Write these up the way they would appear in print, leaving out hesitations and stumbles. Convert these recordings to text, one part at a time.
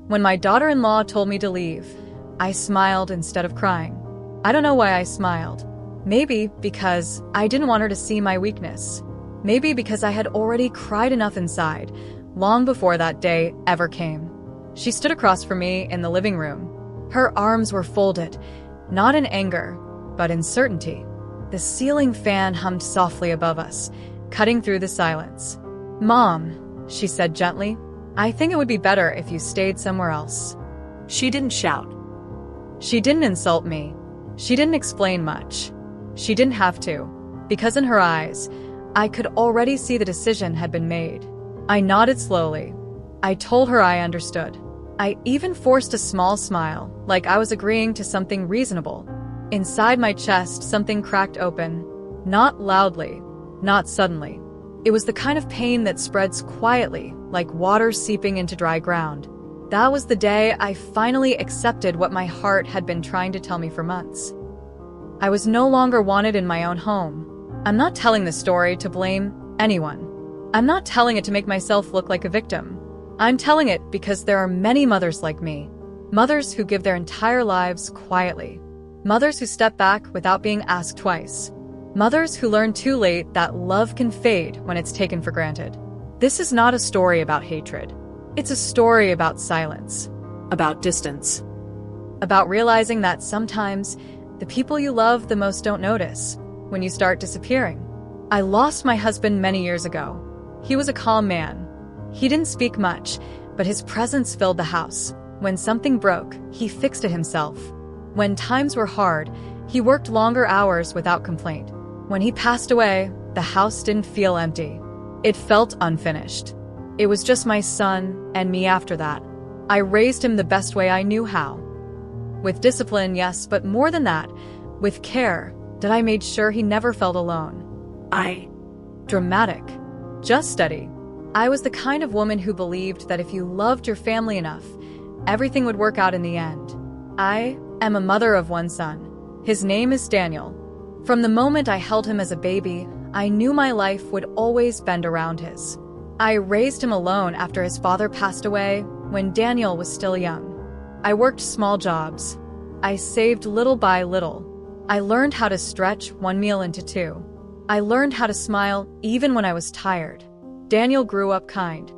When my daughter-in-law told me to leave, I smiled instead of crying. I don't know why I smiled. Maybe because I didn't want her to see my weakness. Maybe because I had already cried enough inside, long before that day ever came. She stood across from me in the living room. Her arms were folded, not in anger, but in certainty. The ceiling fan hummed softly above us, cutting through the silence. "Mom," she said gently, "I think it would be better if you stayed somewhere else." She didn't shout. She didn't insult me. She didn't explain much. She didn't have to, because in her eyes, I could already see the decision had been made. I nodded slowly. I told her I understood. I even forced a small smile, like I was agreeing to something reasonable. Inside my chest, something cracked open. Not loudly, not suddenly. It was the kind of pain that spreads quietly, like water seeping into dry ground. That was the day I finally accepted what my heart had been trying to tell me for months. I was no longer wanted in my own home. I'm not telling this story to blame anyone. I'm not telling it to make myself look like a victim. I'm telling it because there are many mothers like me. Mothers who give their entire lives quietly. Mothers who step back without being asked twice. Mothers who learn too late that love can fade when it's taken for granted. This is not a story about hatred. It's a story about silence. About distance. About realizing that sometimes the people you love the most don't notice when you start disappearing. I lost my husband many years ago. He was a calm man. He didn't speak much, but his presence filled the house. When something broke, he fixed it himself. When times were hard, he worked longer hours without complaint. When he passed away, the house didn't feel empty. It felt unfinished. It was just my son and me after that. I raised him the best way I knew how. With discipline, yes, but more than that, with care, that I made sure he never felt alone. Dramatic. Just steady. I was the kind of woman who believed that if you loved your family enough, everything would work out in the end. I am a mother of one son. His name is Daniel. From the moment I held him as a baby, I knew my life would always bend around his. I raised him alone after his father passed away when Daniel was still young. I worked small jobs. I saved little by little. I learned how to stretch one meal into two. I learned how to smile even when I was tired. Daniel grew up kind.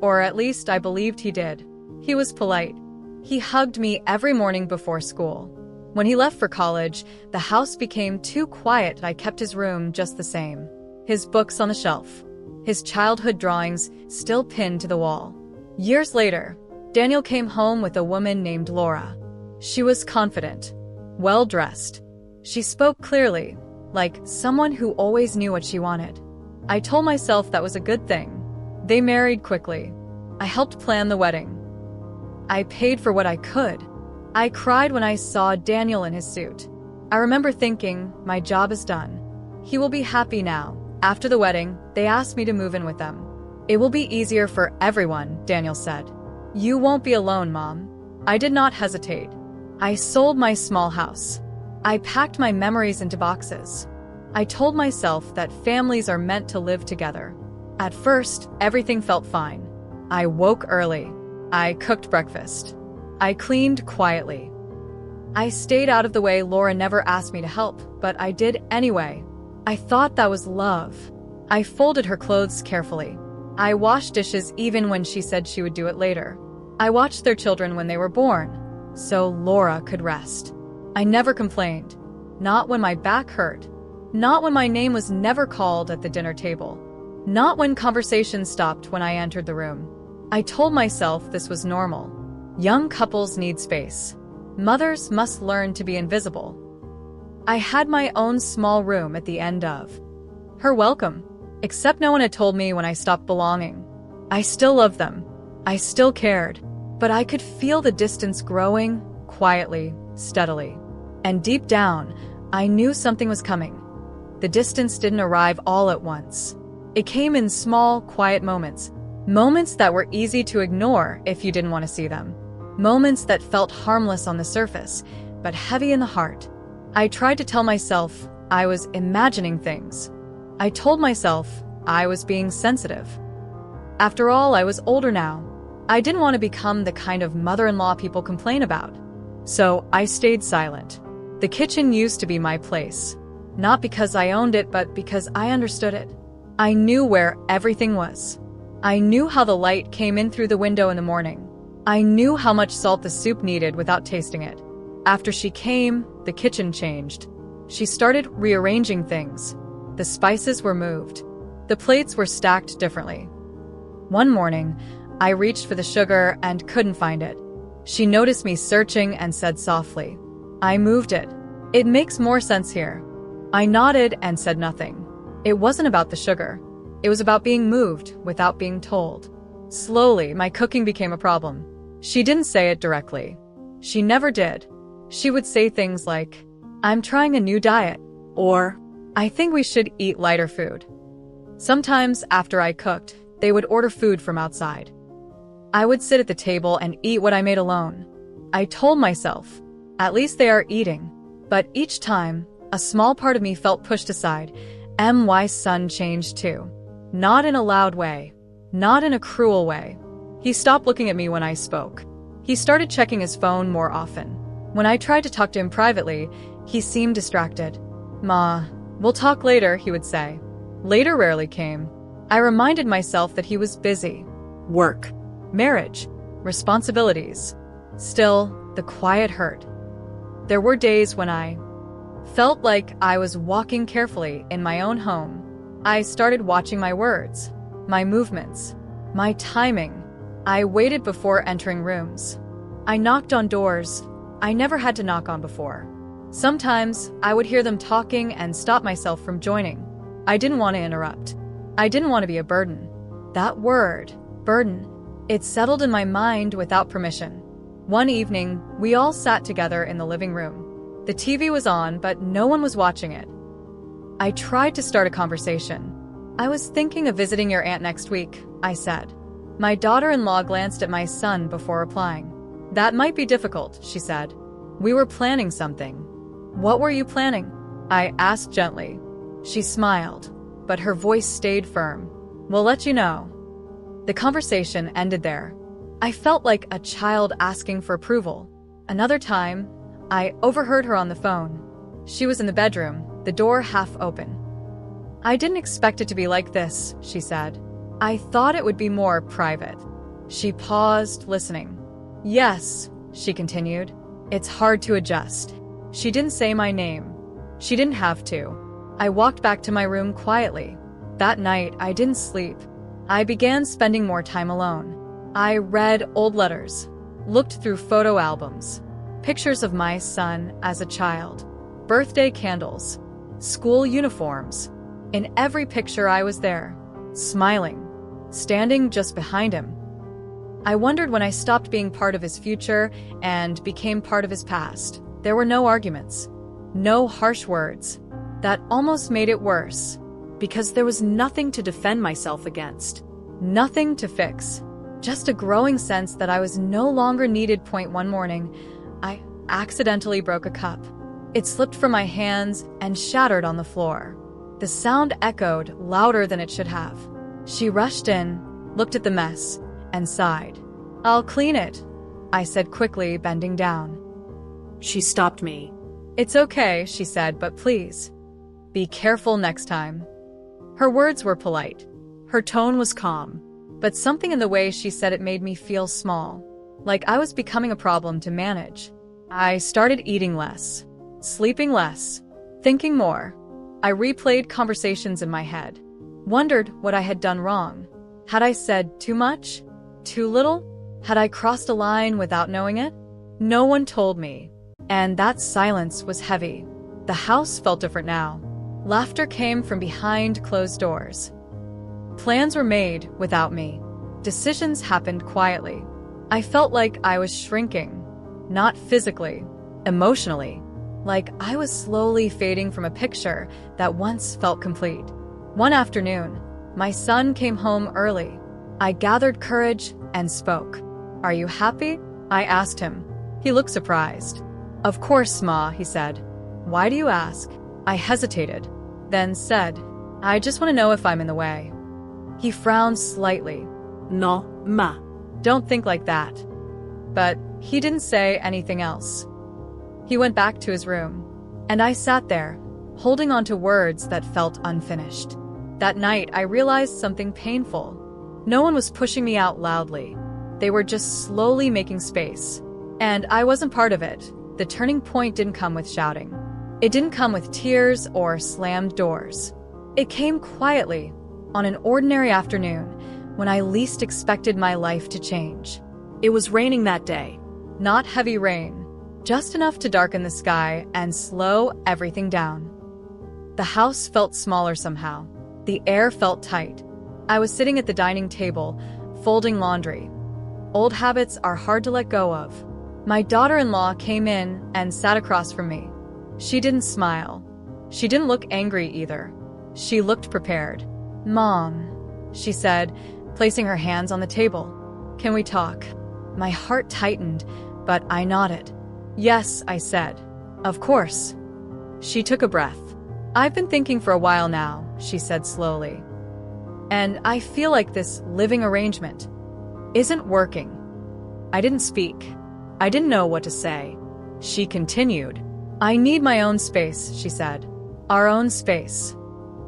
Or at least I believed he did. He was polite. He hugged me every morning before school. When he left for college, the house became too quiet and I kept his room just the same. His books on the shelf. His childhood drawings still pinned to the wall. Years later, Daniel came home with a woman named Laura. She was confident, well-dressed. She spoke clearly, like someone who always knew what she wanted. I told myself that was a good thing. They married quickly. I helped plan the wedding. I paid for what I could. I cried when I saw Daniel in his suit. I remember thinking, my job is done. He will be happy now. After the wedding, they asked me to move in with them. It will be easier for everyone, Daniel said. You won't be alone, Mom. I did not hesitate. I sold my small house. I packed my memories into boxes. I told myself that families are meant to live together. At first, everything felt fine. I woke early. I cooked breakfast. I cleaned quietly. I stayed out of the way. Laura never asked me to help, but I did anyway. I thought that was love. I folded her clothes carefully. I washed dishes even when she said she would do it later. I watched their children when they were born, so Laura could rest. I never complained. Not when my back hurt. Not when my name was never called at the dinner table. Not when conversation stopped when I entered the room. I told myself this was normal. Young couples need space. Mothers must learn to be invisible. I had my own small room at the end of her welcome, except no one had told me when I stopped belonging. I still loved them. I still cared, but I could feel the distance growing, quietly, steadily. And deep down, I knew something was coming. The distance didn't arrive all at once. It came in small, quiet moments. Moments that were easy to ignore if you didn't want to see them. Moments that felt harmless on the surface, but heavy in the heart. I tried to tell myself I was imagining things. I told myself I was being sensitive. After all, I was older now. I didn't want to become the kind of mother-in-law people complain about. So I stayed silent. The kitchen used to be my place. Not because I owned it, but because I understood it. I knew where everything was. I knew how the light came in through the window in the morning. I knew how much salt the soup needed without tasting it. After she came, the kitchen changed. She started rearranging things. The spices were moved. The plates were stacked differently. One morning, I reached for the sugar and couldn't find it. She noticed me searching and said softly, "I moved it. It makes more sense here." I nodded and said nothing. It wasn't about the sugar. It was about being moved without being told. Slowly, my cooking became a problem. She didn't say it directly. She never did. She would say things like, "I'm trying a new diet," or "I think we should eat lighter food." Sometimes, after I cooked, they would order food from outside. I would sit at the table and eat what I made alone. I told myself, at least they are eating. But each time, a small part of me felt pushed aside. MY's son changed too. Not in a loud way. Not in a cruel way. He stopped looking at me when I spoke. He started checking his phone more often. When I tried to talk to him privately, he seemed distracted. "Ma, we'll talk later," he would say. Later rarely came. I reminded myself that he was busy. Work, marriage, responsibilities. Still, the quiet hurt. There were days when I felt like I was walking carefully in my own home. I started watching my words, my movements, my timing. I waited before entering rooms. I knocked on doors I never had to knock on before. Sometimes I would hear them talking and stop myself from joining. I didn't want to interrupt. I didn't want to be a burden. That word, burden, it settled in my mind without permission. One evening, we all sat together in the living room. The TV was on, but no one was watching it. I tried to start a conversation. "I was thinking of visiting your aunt next week," I said. My daughter-in-law glanced at my son before replying. "That might be difficult," she said. "We were planning something." "What were you planning?" I asked gently. She smiled, but her voice stayed firm. "We'll let you know." The conversation ended there. I felt like a child asking for approval. Another time, I overheard her on the phone. She was in the bedroom, the door half open. "I didn't expect it to be like this," she said. "I thought it would be more private." She paused, listening. "Yes," she continued. "It's hard to adjust." She didn't say my name. She didn't have to. I walked back to my room quietly. That night, I didn't sleep. I began spending more time alone. I read old letters, looked through photo albums, pictures of my son as a child, birthday candles, school uniforms. In every picture I was there, smiling, standing just behind him. I wondered when I stopped being part of his future and became part of his past. There were no arguments, no harsh words. That almost made it worse, because there was nothing to defend myself against, nothing to fix, just a growing sense that I was no longer needed. One morning, I accidentally broke a cup. It slipped from my hands and shattered on the floor. The sound echoed louder than it should have. She rushed in, looked at the mess, and sighed. "I'll clean it," I said quickly, bending down. She stopped me. "It's okay," she said, "but please, be careful next time." Her words were polite. Her tone was calm. But something in the way she said it made me feel small, like I was becoming a problem to manage. I started eating less, sleeping less, thinking more. I replayed conversations in my head, wondered what I had done wrong. Had I said too much? Too little? Had I crossed a line without knowing it? No one told me, and that silence was heavy. The house felt different now. Laughter came from behind closed doors. Plans were made without me. Decisions happened quietly. I felt like I was shrinking, not physically, emotionally, like I was slowly fading from a picture that once felt complete. One afternoon, my son came home early. I gathered courage and spoke. "Are you happy?" I asked him. He looked surprised. "Of course, Ma," he said. "Why do you ask?" I hesitated, then said, "I just want to know if I'm in the way." He frowned slightly. "No, Ma." Don't think like that. But he didn't say anything else. He went back to his room, and I sat there, holding on to words that felt unfinished. That night, I realized something painful. No one was pushing me out loudly. They were just slowly making space. And I wasn't part of it. The turning point didn't come with shouting. It didn't come with tears or slammed doors. It came quietly, on an ordinary afternoon, when I least expected my life to change. It was raining that day. Not heavy rain, just enough to darken the sky and slow everything down. The house felt smaller somehow. The air felt tight. I was sitting at the dining table, folding laundry. Old habits are hard to let go of. My daughter-in-law came in and sat across from me. She didn't smile. She didn't look angry either. She looked prepared. "Mom," she said, placing her hands on the table. "Can we talk?" My heart tightened, but I nodded. "Yes," I said. "Of course." She took a breath. "I've been thinking for a while now," she said slowly. "And I feel like this living arrangement isn't working." I didn't speak. I didn't know what to say. She continued. "I need my own space," she said. "Our own space."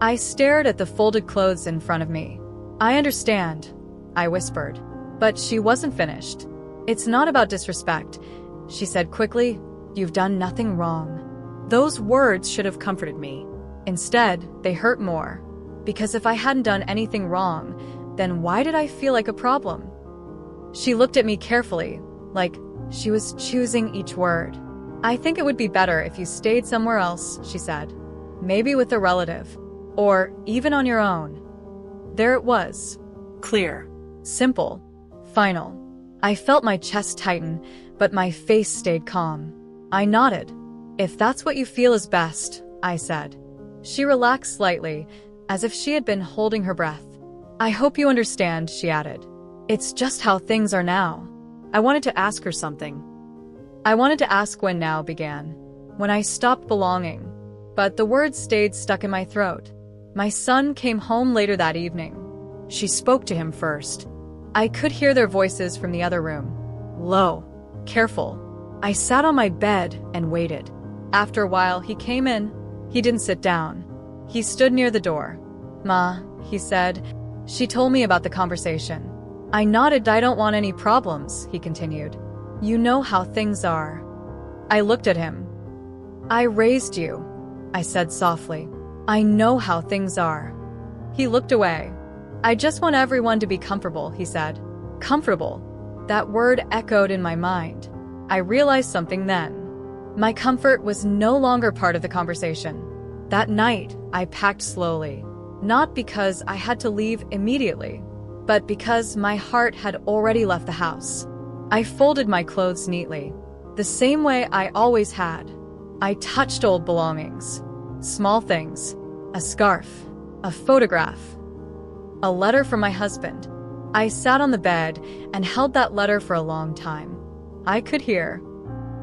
I stared at the folded clothes in front of me. "I understand," I whispered. But she wasn't finished. "It's not about disrespect," she said quickly. "You've done nothing wrong." Those words should have comforted me. Instead, they hurt more. Because if I hadn't done anything wrong, then why did I feel like a problem? She looked at me carefully, like she was choosing each word. "I think it would be better if you stayed somewhere else," she said. "Maybe with a relative. Or even on your own." There it was. Clear. Simple. Final. I felt my chest tighten, but my face stayed calm. I nodded. "If that's what you feel is best," I said. She relaxed slightly, as if she had been holding her breath. "I hope you understand," she added. "It's just how things are now." I wanted to ask her something. I wanted to ask when now began. When I stopped belonging. But the words stayed stuck in my throat. My son came home later that evening. She spoke to him first. I could hear their voices from the other room. Low. Careful. I sat on my bed and waited. After a while, he came in. He didn't sit down. He stood near the door. "Ma," he said. "She told me about the conversation." I nodded. "I don't want any problems," he continued. "You know how things are." I looked at him. "I raised you," I said softly. "I know how things are." He looked away. "I just want everyone to be comfortable," he said. Comfortable. That word echoed in my mind. I realized something then. My comfort was no longer part of the conversation. That night, I packed slowly. Not because I had to leave immediately, but because my heart had already left the house. I folded my clothes neatly, the same way I always had. I touched old belongings. Small things. A scarf. A photograph. A letter from my husband. I sat on the bed and held that letter for a long time. I could hear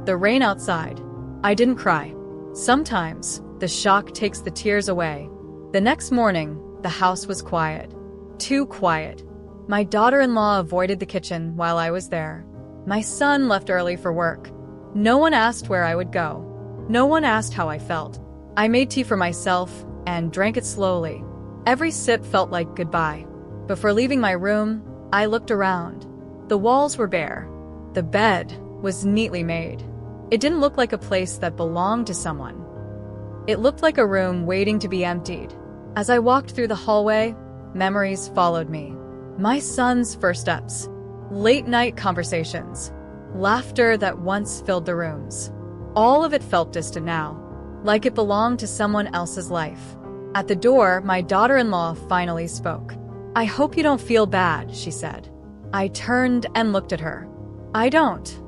the rain outside. I didn't cry. Sometimes, the shock takes the tears away. The next morning, the house was quiet. Too quiet. My daughter-in-law avoided the kitchen while I was there. My son left early for work. No one asked where I would go. No one asked how I felt. I made tea for myself and drank it slowly. Every sip felt like goodbye. Before leaving my room, I looked around. The walls were bare. The bed was neatly made. It didn't look like a place that belonged to someone. It looked like a room waiting to be emptied. As I walked through the hallway, memories followed me. My son's first steps, late-night conversations, laughter that once filled the rooms. All of it felt distant now, like it belonged to someone else's life. At the door, my daughter-in-law finally spoke. "I hope you don't feel bad," she said. I turned and looked at her. "I don't,"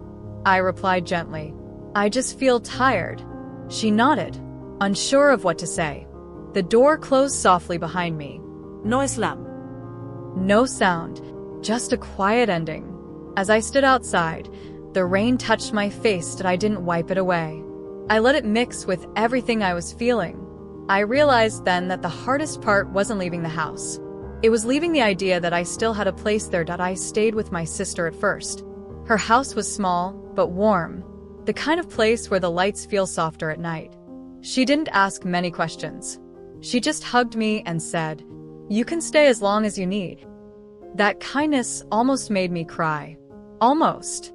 I replied gently. "I just feel tired." She nodded, unsure of what to say. The door closed softly behind me. No Islam. No sound, just a quiet ending. As I stood outside, the rain touched my face but I didn't wipe it away. I let it mix with everything I was feeling. I realized then that the hardest part wasn't leaving the house. It was leaving the idea that I still had a place there that I stayed with my sister at first. Her house was small, but warm, the kind of place where the lights feel softer at night. She didn't ask many questions. She just hugged me and said, "You can stay as long as you need." That kindness almost made me cry. Almost.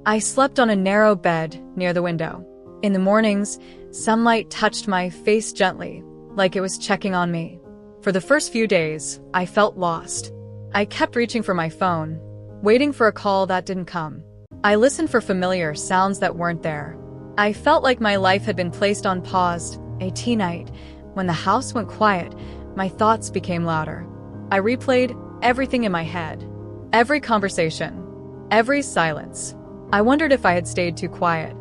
I slept on a narrow bed near the window. In the mornings, sunlight touched my face gently, like it was checking on me. For the first few days, I felt lost. I kept reaching for my phone, waiting for a call that didn't come. I listened for familiar sounds that weren't there. I felt like my life had been placed on pause. A tea night, when the house went quiet, my thoughts became louder. I replayed everything in my head. Every conversation. Every silence. I wondered if I had stayed too quiet.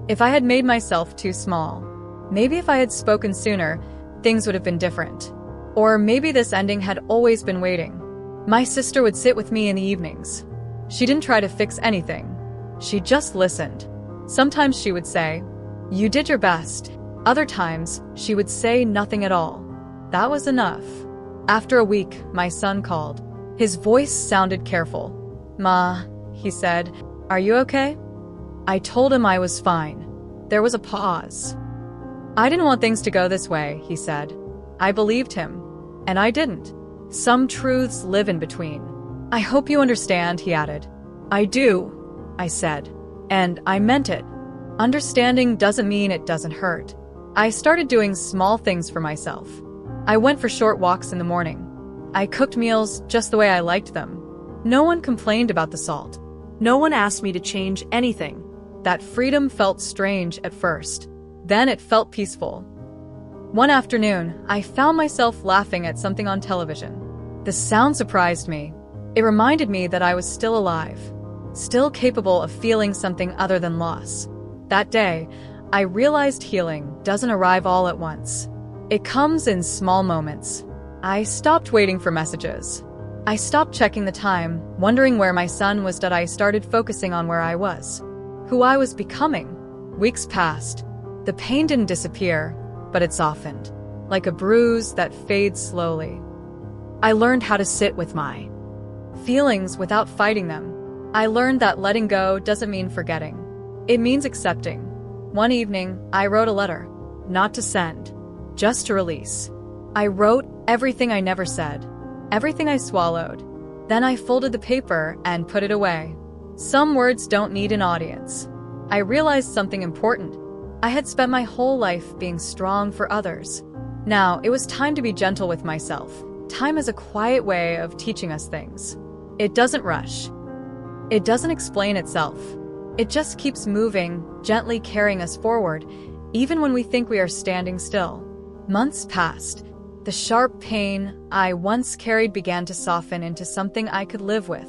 If I had made myself too small. Maybe if I had spoken sooner, things would have been different. Or maybe this ending had always been waiting. My sister would sit with me in the evenings. She didn't try to fix anything. She just listened. Sometimes she would say, "You did your best." Other times, she would say nothing at all. That was enough. After a week, my son called. His voice sounded careful. "Ma," he said, "are you okay?" I told him I was fine. There was a pause. "I didn't want things to go this way," he said. I believed him. And I didn't. Some truths live in between. "I hope you understand," he added. "I do," I said. And I meant it. Understanding doesn't mean it doesn't hurt. I started doing small things for myself. I went for short walks in the morning. I cooked meals just the way I liked them. No one complained about the salt. No one asked me to change anything. That freedom felt strange at first. Then it felt peaceful. One afternoon, I found myself laughing at something on television. The sound surprised me. It reminded me that I was still alive, still capable of feeling something other than loss. That day, I realized healing doesn't arrive all at once. It comes in small moments. I stopped waiting for messages. I stopped checking the time, wondering where my son was, that I started focusing on where I was, who I was becoming. Weeks passed. The pain didn't disappear, but it softened, like a bruise that fades slowly. I learned how to sit with my feelings without fighting them. I learned that letting go doesn't mean forgetting. It means accepting. One evening, I wrote a letter, not to send, just to release. I wrote everything I never said, everything I swallowed. Then I folded the paper and put it away. Some words don't need an audience. I realized something important. I had spent my whole life being strong for others. Now, it was time to be gentle with myself. Time is a quiet way of teaching us things. It doesn't rush. It doesn't explain itself. It just keeps moving, gently carrying us forward, even when we think we are standing still. Months passed. The sharp pain I once carried began to soften into something I could live with.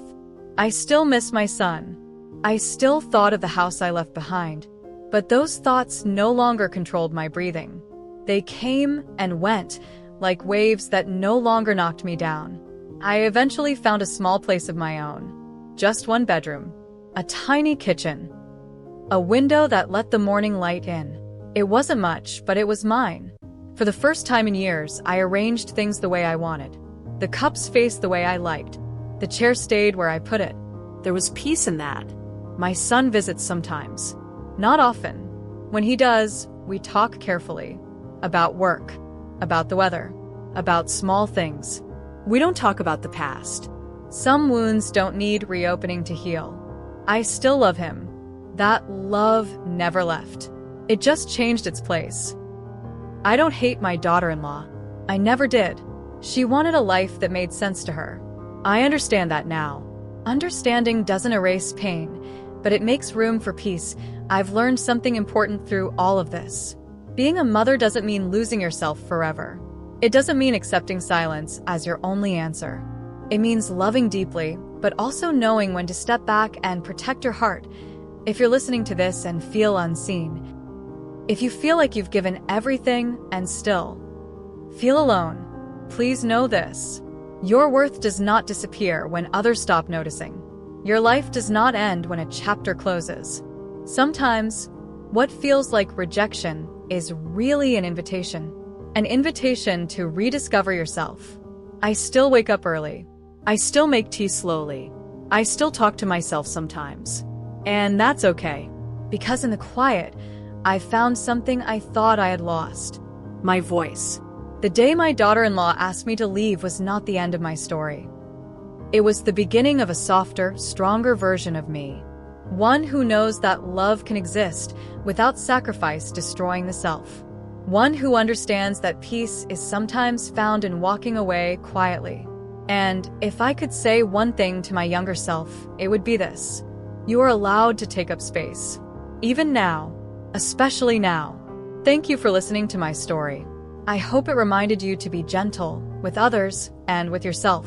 I still miss my son. I still thought of the house I left behind. But those thoughts no longer controlled my breathing. They came and went, like waves that no longer knocked me down. I eventually found a small place of my own. Just one bedroom. A tiny kitchen. A window that let the morning light in. It wasn't much, but it was mine. For the first time in years, I arranged things the way I wanted. The cups faced the way I liked. The chair stayed where I put it. There was peace in that. My son visits sometimes. Not often. When he does, we talk carefully. About work. About the weather. About small things. We don't talk about the past. Some wounds don't need reopening to heal. I still love him. That love never left. It just changed its place. I don't hate my daughter-in-law. I never did. She wanted a life that made sense to her. I understand that now. Understanding doesn't erase pain, but it makes room for peace. I've learned something important through all of this. Being a mother doesn't mean losing yourself forever. It doesn't mean accepting silence as your only answer. It means loving deeply, but also knowing when to step back and protect your heart. If you're listening to this and feel unseen, if you feel like you've given everything and still feel alone, please know this. Your worth does not disappear when others stop noticing. Your life does not end when a chapter closes. Sometimes, what feels like rejection is really an invitation to rediscover yourself. I still wake up early. I still make tea slowly. I still talk to myself sometimes. And that's okay. Because in the quiet, I found something I thought I had lost. My voice. The day my daughter-in-law asked me to leave was not the end of my story. It was the beginning of a softer, stronger version of me. One who knows that love can exist without sacrifice destroying the self. One who understands that peace is sometimes found in walking away quietly. And if I could say one thing to my younger self, it would be this. You are allowed to take up space. Even now. Especially now. Thank you for listening to my story. I hope it reminded you to be gentle with others and with yourself.